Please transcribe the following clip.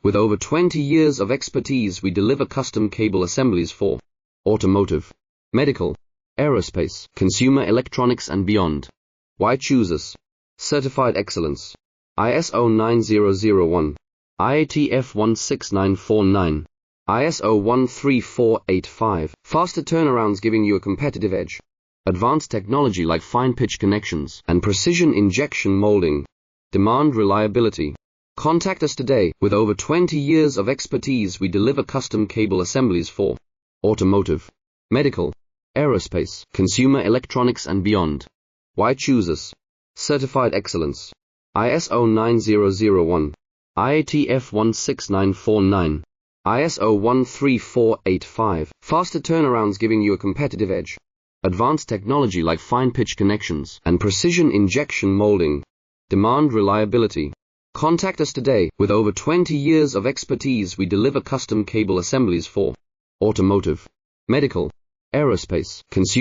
With over 20 years of expertise, we deliver custom cable assemblies for automotive, medical, aerospace, consumer electronics and beyond. Why choose us? Certified excellence. ISO 9001, IATF 16949, ISO 13485. Faster turnarounds giving you a competitive edge. Advanced technology like fine pitch connections and precision injection molding. Demand reliability. Contact us today. With over 20 years of expertise, we deliver custom cable assemblies for automotive, medical, aerospace, consumer electronics and beyond. Why choose us? Certified excellence. ISO 9001, IATF 16949, ISO 13485. Faster turnarounds giving you a competitive edge. Advanced technology like fine pitch connections and precision injection molding. Demand reliability. Contact us today. With over 20 years of expertise, we deliver custom cable assemblies for automotive, medical, aerospace, consumer